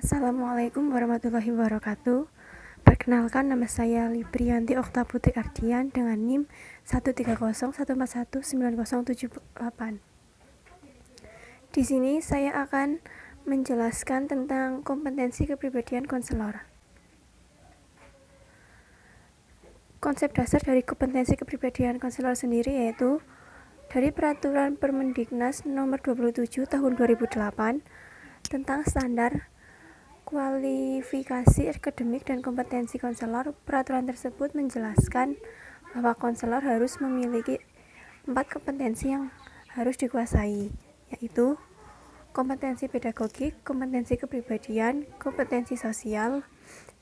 Assalamualaikum warahmatullahi wabarakatuh. Perkenalkan, nama saya Librianti Okta Putri Ardian dengan NIM 13014190078. Di sini saya akan menjelaskan tentang kompetensi kepribadian konselor. Konsep dasar dari kompetensi kepribadian konselor sendiri yaitu dari Peraturan Permendiknas Nomor 27 Tahun 2008 tentang standar kualifikasi akademik dan kompetensi konselor. Peraturan tersebut menjelaskan bahwa konselor harus memiliki 4 kompetensi yang harus dikuasai, yaitu kompetensi pedagogik, kompetensi kepribadian, kompetensi sosial,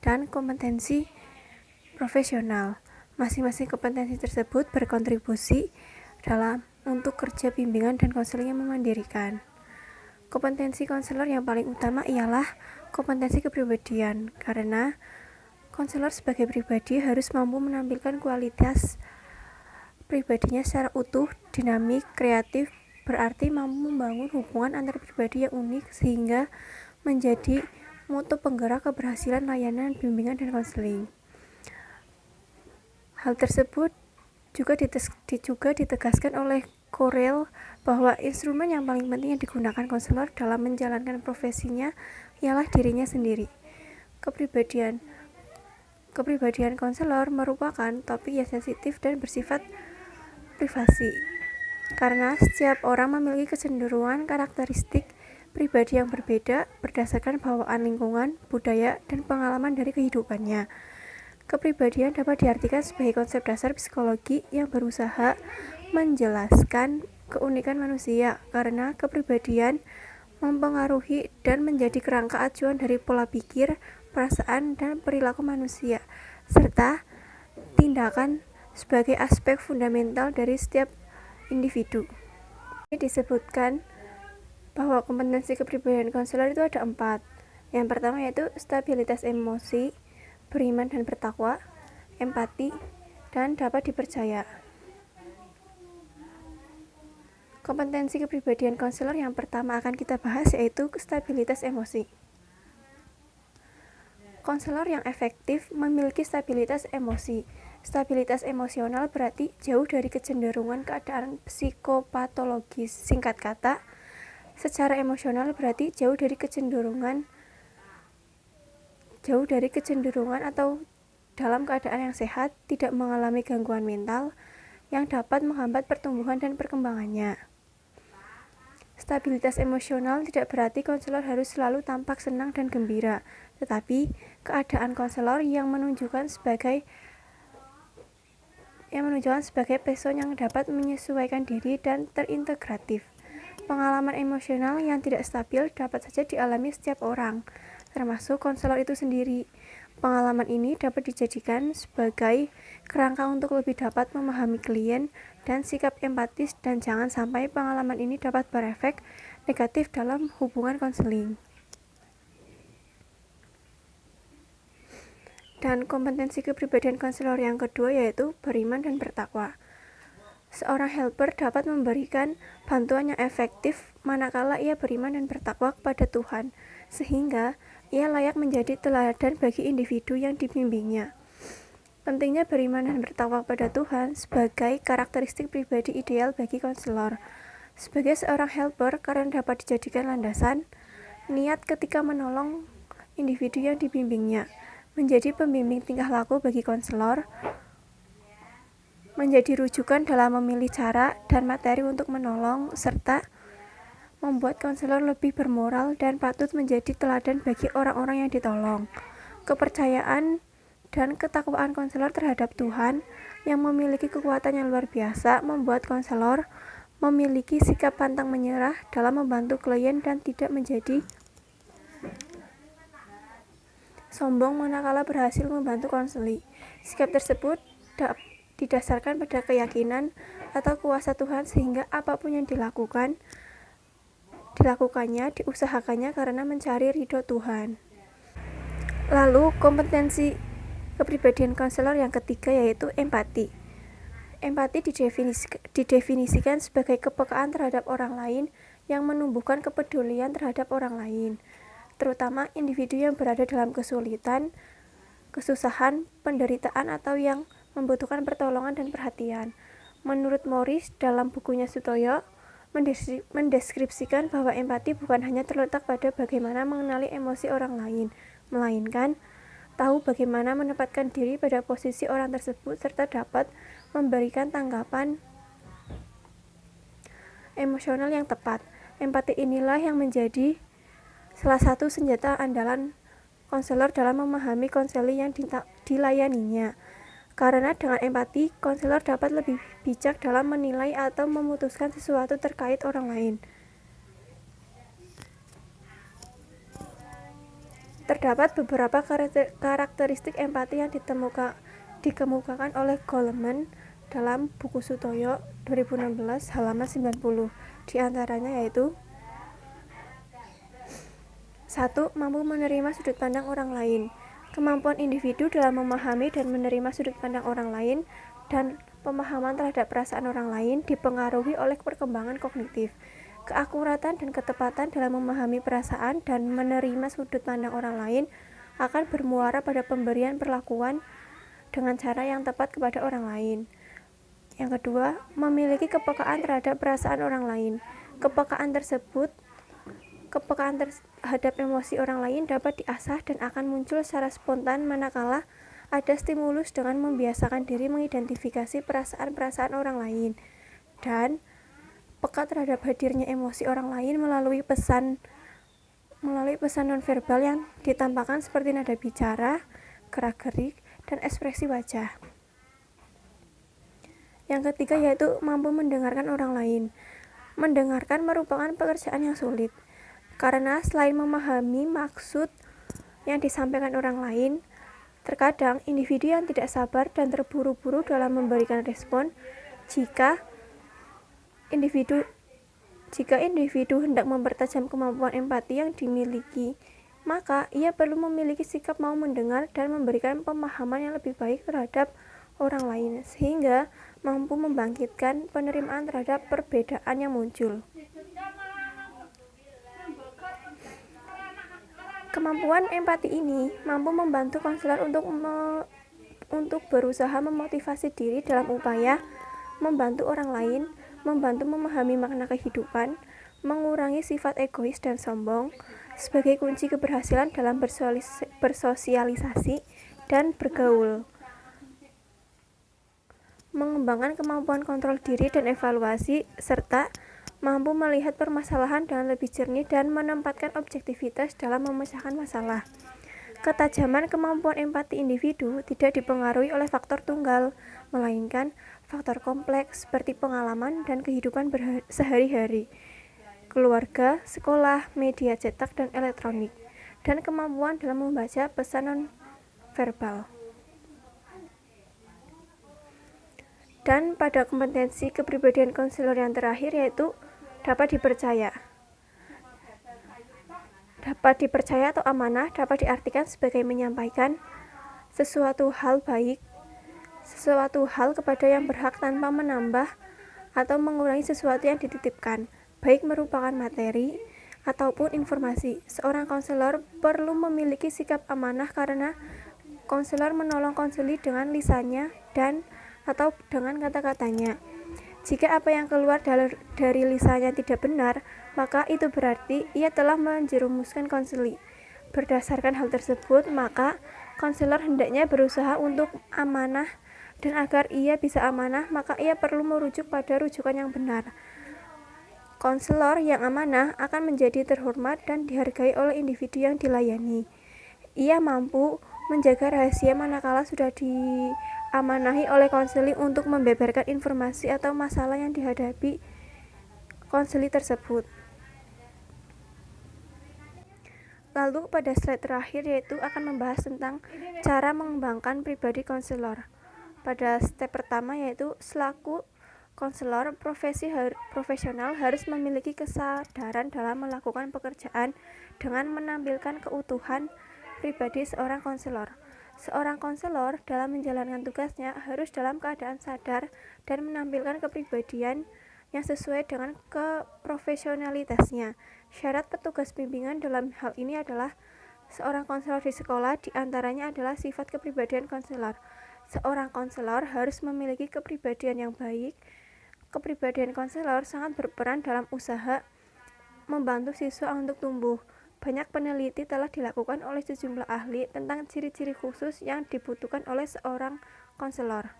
dan kompetensi profesional. Masing-masing kompetensi tersebut berkontribusi dalam untuk kerja bimbingan dan konseling yang memandirikan. Kompetensi konselor yang paling utama ialah kompetensi kepribadian, karena konselor sebagai pribadi harus mampu menampilkan kualitas pribadinya secara utuh, dinamik, kreatif, berarti mampu membangun hubungan antar pribadi yang unik sehingga menjadi mutu penggerak keberhasilan layanan bimbingan dan konseling. Hal tersebut juga ditegaskan oleh Korel bahwa instrumen yang paling penting yang digunakan konselor dalam menjalankan profesinya ialah dirinya sendiri. Kepribadian konselor merupakan topik yang sensitif dan bersifat privasi, karena setiap orang memiliki kecenderungan karakteristik pribadi yang berbeda berdasarkan bawaan lingkungan, budaya, dan pengalaman dari kehidupannya. Kepribadian dapat diartikan sebagai konsep dasar psikologi yang berusaha menjelaskan keunikan manusia, karena kepribadian mempengaruhi dan menjadi kerangka acuan dari pola pikir, perasaan, dan perilaku manusia, serta tindakan sebagai aspek fundamental dari setiap individu. Ini disebutkan bahwa kompetensi kepribadian konselor itu ada 4. Yang pertama yaitu stabilitas emosi, beriman dan bertakwa, empati, dan dapat dipercaya. Kompetensi kepribadian konselor yang pertama akan kita bahas yaitu stabilitas emosi. Konselor yang efektif memiliki stabilitas emosi. Stabilitas emosional berarti jauh dari kecenderungan keadaan psikopatologis. Singkat kata, secara emosional berarti jauh dari kecenderungan atau dalam keadaan yang sehat, tidak mengalami gangguan mental yang dapat menghambat pertumbuhan dan perkembangannya. Stabilitas emosional tidak berarti konselor harus selalu tampak senang dan gembira, tetapi keadaan konselor yang menunjukkan sebagai person yang dapat menyesuaikan diri dan terintegratif. Pengalaman emosional yang tidak stabil dapat saja dialami setiap orang, termasuk konselor itu sendiri. Pengalaman ini dapat dijadikan sebagai kerangka untuk lebih dapat memahami klien dan sikap empatis, dan jangan sampai pengalaman ini dapat berefek negatif dalam hubungan konseling. Dan kompetensi kepribadian konselor yang kedua yaitu beriman dan bertakwa. Seorang helper dapat memberikan bantuan yang efektif manakala ia beriman dan bertakwa kepada Tuhan, sehingga ia layak menjadi teladan bagi individu yang dibimbingnya. Pentingnya beriman dan bertakwa kepada Tuhan sebagai karakteristik pribadi ideal bagi konselor. Sebagai seorang helper, karena dapat dijadikan landasan niat ketika menolong individu yang dibimbingnya. Menjadi pembimbing tingkah laku bagi konselor, menjadi rujukan dalam memilih cara dan materi untuk menolong, serta membuat konselor lebih bermoral dan patut menjadi teladan bagi orang-orang yang ditolong. Kepercayaan dan ketakwaan konselor terhadap Tuhan yang memiliki kekuatan yang luar biasa membuat konselor memiliki sikap pantang menyerah dalam membantu klien dan tidak menjadi sombong manakala berhasil membantu konseli. Sikap tersebut didasarkan pada keyakinan atau kuasa Tuhan, sehingga apapun yang dilakukannya diusahakannya karena mencari ridho Tuhan. Lalu kompetensi kepribadian konselor yang ketiga yaitu empati. Empati didefinisikan sebagai kepekaan terhadap orang lain yang menumbuhkan kepedulian terhadap orang lain. terutama individu yang berada dalam kesulitan, kesusahan, penderitaan, atau yang membutuhkan pertolongan dan perhatian. Menurut Morris, dalam bukunya Sutoyo, mendeskripsikan bahwa empati bukan hanya terletak pada bagaimana mengenali emosi orang lain, melainkan tahu bagaimana menempatkan diri pada posisi orang tersebut serta dapat memberikan tanggapan emosional yang tepat. Empati inilah yang menjadi salah satu senjata andalan konselor dalam memahami konseli yang dilayaninya. Karena dengan empati, konselor dapat lebih bijak dalam menilai atau memutuskan sesuatu terkait orang lain. Terdapat beberapa karakteristik empati yang dikemukakan oleh Goleman dalam buku Sutoyo 2016 halaman 90. Di antaranya yaitu 1. Mampu menerima sudut pandang orang lain. Kemampuan individu dalam memahami dan menerima sudut pandang orang lain dan pemahaman terhadap perasaan orang lain dipengaruhi oleh perkembangan kognitif. Keakuratan dan ketepatan dalam memahami perasaan dan menerima sudut pandang orang lain akan bermuara pada pemberian perlakuan dengan cara yang tepat kepada orang lain. Yang kedua, memiliki kepekaan terhadap perasaan orang lain. Kepekaan terhadap emosi orang lain dapat diasah dan akan muncul secara spontan manakala ada stimulus dengan membiasakan diri mengidentifikasi perasaan-perasaan orang lain. Dan peka terhadap hadirnya emosi orang lain melalui pesan nonverbal yang ditampakkan seperti nada bicara, gerak-gerik, dan ekspresi wajah. Yang ketiga yaitu mampu mendengarkan orang lain. Mendengarkan merupakan pekerjaan yang sulit. Karena selain memahami maksud yang disampaikan orang lain, terkadang individu yang tidak sabar dan terburu-buru dalam memberikan respon. Jika individu hendak mempertajam kemampuan empati yang dimiliki, maka ia perlu memiliki sikap mau mendengar dan memberikan pemahaman yang lebih baik terhadap orang lain, sehingga mampu membangkitkan penerimaan terhadap perbedaan yang muncul. Kemampuan empati ini mampu membantu konselor untuk berusaha memotivasi diri dalam upaya membantu orang lain, membantu memahami makna kehidupan, mengurangi sifat egois dan sombong sebagai kunci keberhasilan dalam bersosialisasi dan bergaul. Mengembangkan kemampuan kontrol diri dan evaluasi, serta mampu melihat permasalahan dengan lebih jernih dan menempatkan objektivitas dalam memecahkan masalah. Ketajaman kemampuan empati individu tidak dipengaruhi oleh faktor tunggal, melainkan faktor kompleks seperti pengalaman dan kehidupan sehari-hari, keluarga, sekolah, media cetak dan elektronik, dan kemampuan dalam membaca pesan non-verbal. Dan pada kompetensi kepribadian konselor yang terakhir yaitu dapat dipercaya. Dapat dipercaya atau amanah dapat diartikan sebagai menyampaikan sesuatu hal kepada yang berhak tanpa menambah atau mengurangi sesuatu yang dititipkan, baik merupakan materi ataupun informasi. Seorang konselor perlu memiliki sikap amanah karena konselor menolong konseli dengan lisannya dan atau dengan kata-katanya. Jika apa yang keluar dari lisannya tidak benar, maka itu berarti ia telah menjerumuskan konseli. Berdasarkan hal tersebut, maka konselor hendaknya berusaha untuk amanah, dan agar ia bisa amanah, maka ia perlu merujuk pada rujukan yang benar. Konselor yang amanah akan menjadi terhormat dan dihargai oleh individu yang dilayani. Ia mampu menjaga rahasia manakala sudah diamanahi oleh konseli untuk membeberkan informasi atau masalah yang dihadapi konseli tersebut. Lalu pada slide terakhir yaitu akan membahas tentang cara mengembangkan pribadi konselor. Pada step pertama yaitu selaku konselor profesional harus memiliki kesadaran dalam melakukan pekerjaan dengan menampilkan keutuhan pribadi seorang konselor. Seorang konselor dalam menjalankan tugasnya harus dalam keadaan sadar dan menampilkan kepribadian yang sesuai dengan keprofesionalitasnya. Syarat petugas bimbingan dalam hal ini adalah seorang konselor di sekolah, diantaranya adalah sifat kepribadian konselor. Seorang konselor harus memiliki kepribadian yang baik. Kepribadian konselor sangat berperan dalam usaha membantu siswa untuk tumbuh. Banyak peneliti telah dilakukan oleh sejumlah ahli tentang ciri-ciri khusus yang dibutuhkan oleh seorang konselor.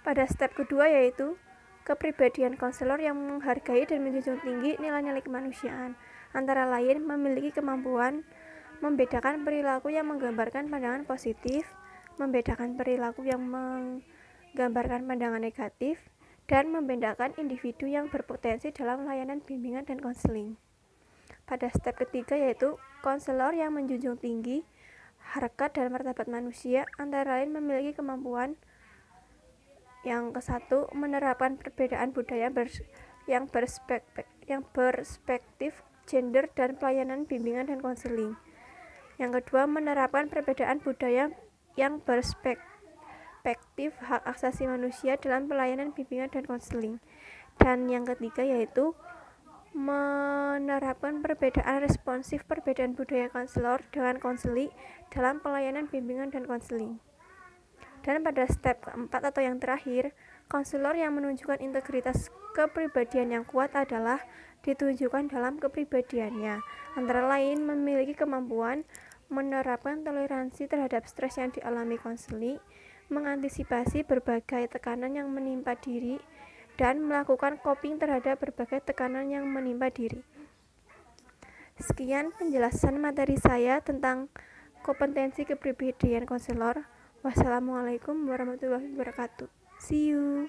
Pada step kedua yaitu kepribadian konselor yang menghargai dan menjunjung tinggi nilai-nilai kemanusiaan, antara lain memiliki kemampuan membedakan perilaku yang menggambarkan pandangan positif, membedakan perilaku yang menggambarkan pandangan negatif, dan membedakan individu yang berpotensi dalam layanan bimbingan dan konseling. Pada step ketiga yaitu konselor yang menjunjung tinggi harkat dan martabat manusia, antara lain memiliki kemampuan yang ke-1 menerapkan perbedaan budaya yang berspektif gender dan pelayanan bimbingan dan konseling. Yang kedua, menerapkan perbedaan budaya yang berspektif hak asasi manusia dalam pelayanan bimbingan dan konseling. Dan yang ketiga yaitu menerapkan perbedaan responsif perbedaan budaya konselor dengan konseli dalam pelayanan bimbingan dan konseling. Dan pada step keempat atau yang terakhir, konselor yang menunjukkan integritas kepribadian yang kuat adalah ditunjukkan dalam kepribadiannya, antara lain memiliki kemampuan menerapkan toleransi terhadap stres yang dialami konseli, mengantisipasi berbagai tekanan yang menimpa diri, dan melakukan coping terhadap berbagai tekanan yang menimpa diri. Sekian penjelasan materi saya tentang kompetensi kepribadian konselor. Wassalamualaikum warahmatullahi wabarakatuh. See you.